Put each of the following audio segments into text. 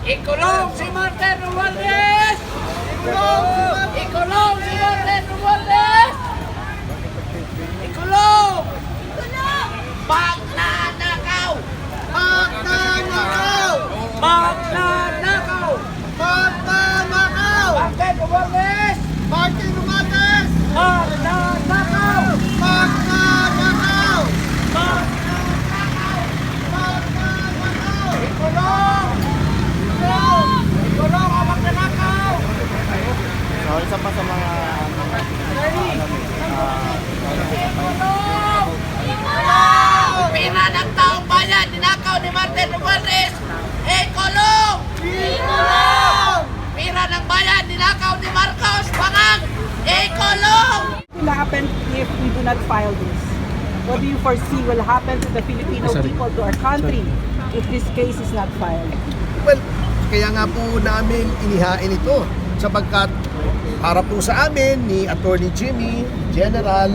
Ikulong si Martin Romualdez! Ikulong si Martin Romualdez! Ikulong! Magnanakaw! Magnanakaw! Magnanakaw! Magnanakaw! Martin Romualdez! Martin Romualdez! Magnanakaw! Magnanakaw! Magnanakaw! Ikulong! Ikulong ang magnanakaw! So, isa pa sa mga Ikulong! Pira ng taong bayan, ninakaw ni Martin Romualdez! Ikulong! Ikulong! Pira ng bayan, ninakaw ni Marcos Pangang! Ikulong! What will happen if we do not file this? What do you foresee will happen to the Filipino people, to our country, if this case is not filed? Well, kaya nga po namin inihain ito sapagkat para po sa amin ni Attorney Jimmy, General,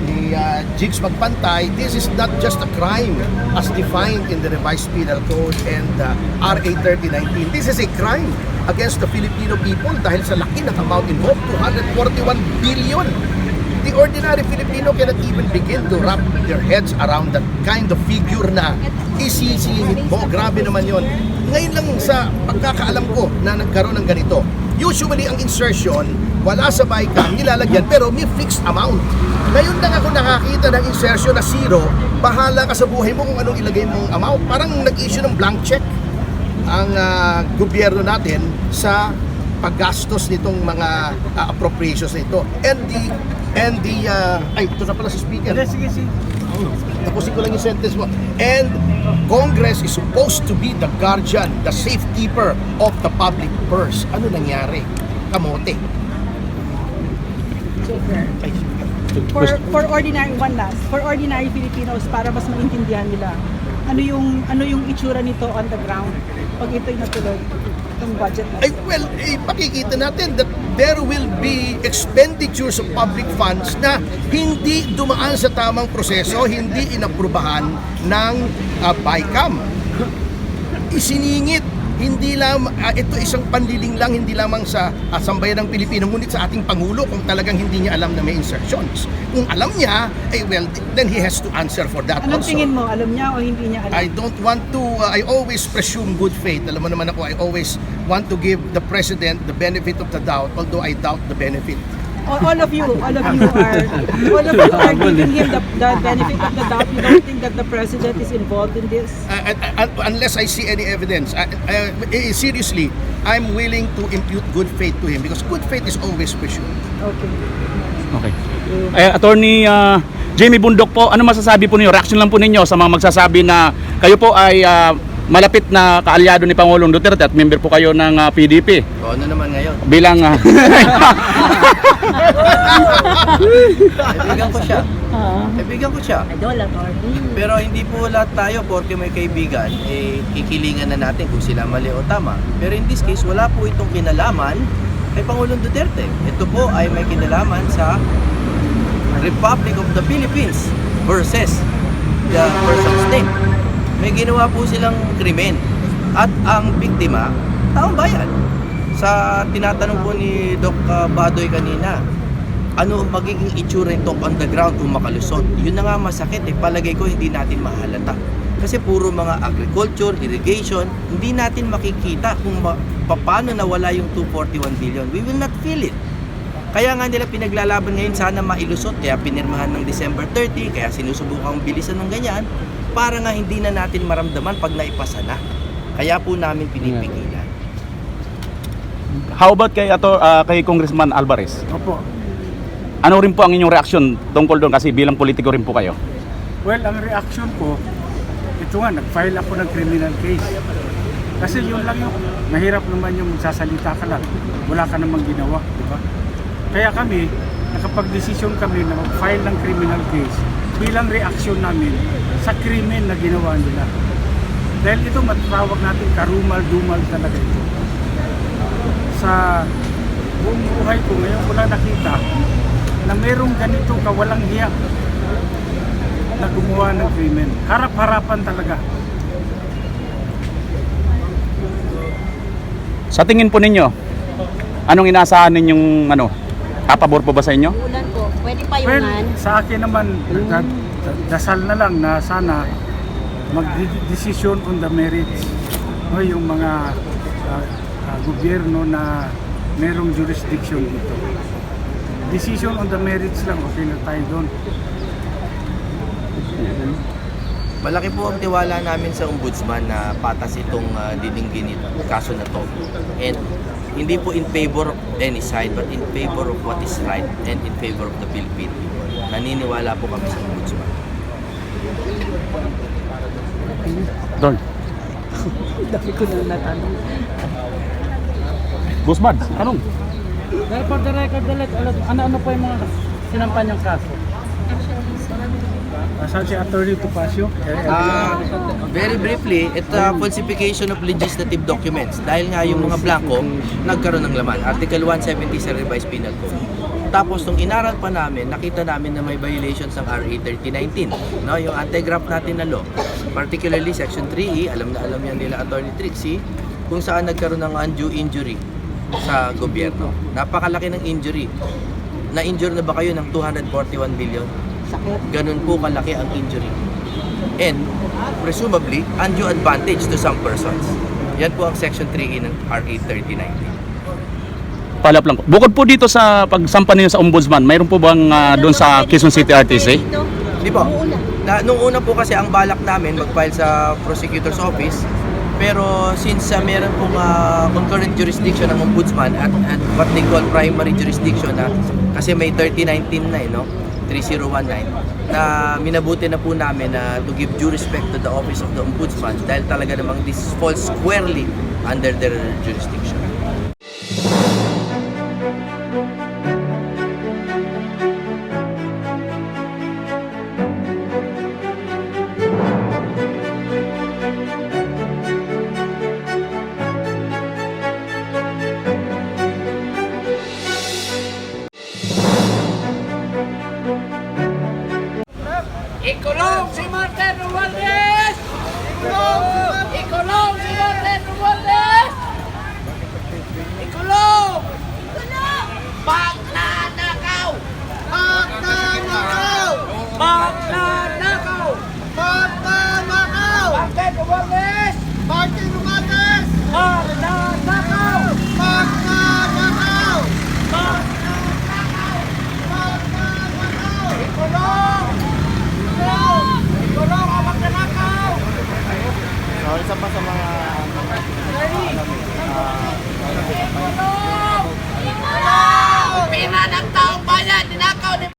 ni Jigs Magpantay, this is not just a crime as defined in the Revised Penal Code and RA 3019. This is a crime against the Filipino people dahil sa laki ng amount involved, 241 billion. The ordinary Filipino cannot even begin to wrap their heads around that kind of figure na isisingit mo. Grabe naman yon. Ngayon lang sa pagkakaalam ko na nagkaroon ng ganito. Usually ang insertion, wala sa BICAM, nilalagyan pero may fixed amount. Ngayon lang ako nakakita ng insertion na zero, bahala ka sa buhay mo kung anong ilagay mong amount. Parang nag-issue ng blank check ang gobyerno natin sa paggastos nitong mga appropriations nito. And the ay, ito na pala sa speaker. sige. Tapusin ko lang yung sentence mo. And Congress is supposed to be the guardian, the safekeeper of the public purse. Ano nangyari? Kamote. Ay, For ordinary Filipinos, para mas maintindihan nila, ano yung itsura nito on the ground pag ito'y natuloy, itong budget na. Makikita natin that there will be expenditures of public funds na hindi dumaan sa tamang proseso, hindi inaprubahan ng BICAM. Isiningit, hindi lang, ito isang panliling lang, hindi lamang sa sambayan ng Pilipino, ngunit sa ating Pangulo kung talagang hindi niya alam na may insertions. Kung alam niya, then he has to answer for that Anong also. tingin mo? Alam niya o hindi niya alam? I don't want to, I always presume good faith. Alam mo naman ako, I always want to give the President the benefit of the doubt, although I doubt the benefit. All of you are giving him the benefit of the doubt. You don't think that the President is involved in this? Unless I see any evidence. Seriously, I'm willing to impute good faith to him because good faith is always presumed. Okay. Attorney Jamie Bundok po, ano masasabi po ninyo? Reaction lang po ninyo sa mga magsasabi na kayo po ay malapit na kaalyado ni Pangulong Duterte at member po kayo ng PDP. O, ano naman ngayon? Bilang Kaibigan ko siya. Kaibigan ko siya. Pero hindi po lahat tayo, porque may kaibigan, kikilingan na natin kung sila mali o tama. Pero in this case, wala po itong kinalaman kay Pangulong Duterte. Ito po ay may kinalaman sa Republic of the Philippines versus the person state. May ginawa po silang krimen at ang biktima, taong bayan. Sa tinatanong po ni Doc Badoy kanina, ano magiging itsura nito on the ground kung makalusot? Yun na nga masakit palagay ko hindi natin mahalata. Kasi puro mga agriculture, irrigation, hindi natin makikita kung paano nawala yung 241 billion. We will not feel it. Kaya nga nila pinaglalaban ngayon sana mailusot, kaya pinirmahan ng December 30, kaya sinusubukang bilisan ng ganyan, para nga hindi na natin maramdaman pag naipasa na. Kaya po namin pinipigilan. how about kay Congressman Alvarez? Opo. Ano rin po ang inyong reaksyon tungkol doon kasi bilang politiko rin po kayo? Well, ang reaction ko, ito nga, nag-file ako ng criminal case. Kasi yun lang yung, mahirap naman yung magsasalita ka lang. Wala ka namang ginawa, di ba? Kaya kami, nakapag-desisyon kami na mag-file ng criminal case bilang reaksyon namin sa krimen na ginawa nila. Dahil ito, matawag natin karumal-dumal talaga ito. Sa buong buhay ko, ngayon ko lang nakita na merong ganitong kawalang hiya na gumawa ng krimen. Harap-harapan talaga. Sa tingin po ninyo, anong inaasahan ninyong ano? Kapabor po ba sa inyo? Ulan po. Pwede pa Well, yunan. sa akin naman, dasal na lang na sana mag-decision on the merits. No, yung mga gobyerno na merong jurisdiction dito. Decision on the merits lang, okay na tayo doon. Malaki po ang tiwala namin sa ombudsman na patas itong dininggin ito, kaso na to. And hindi po in favor of any side, but in favor of what is right and in favor of the Philippine people. Naniniwala po kami sa ombudsman. Don. Dami ko na natanong. Busmad, anong? Pero for the record, ano po yung mga sinampan niyang kaso? Saan si Attorney Topacio? Very briefly, ito falsification of legislative documents. Dahil nga yung mga blanco, nagkaroon ng laman. Article 170 sa Revised Penal Code. Tapos, nung inaral pa namin, nakita namin na may violations ng RA 3019. No, yung anti-graft natin na law. Particularly Section 3E, alam yan nila Attorney Trixie, kung saan nagkaroon ng undue injury sa gobyerno. Napakalaki ng injury. Na-injure na ba kayo ng 241 billion? Ganun po kalaki ang injury. And, presumably, undue advantage to some persons. Yan po ang Section 3E ng RA 3019. Palap lang po. Bukod po dito sa pagsampa ninyo sa ombudsman, mayroon po bang doon sa Quezon City RTC? Di po. Nung una po kasi ang balak namin mag-file sa prosecutor's office, pero since meron pong concurrent jurisdiction ng ombudsman at what they call primary jurisdiction na kasi may 3019 na no? 3019 na minabuti na po namin na to give due respect to the office of the ombudsman dahil talaga namang this falls squarely under their jurisdiction.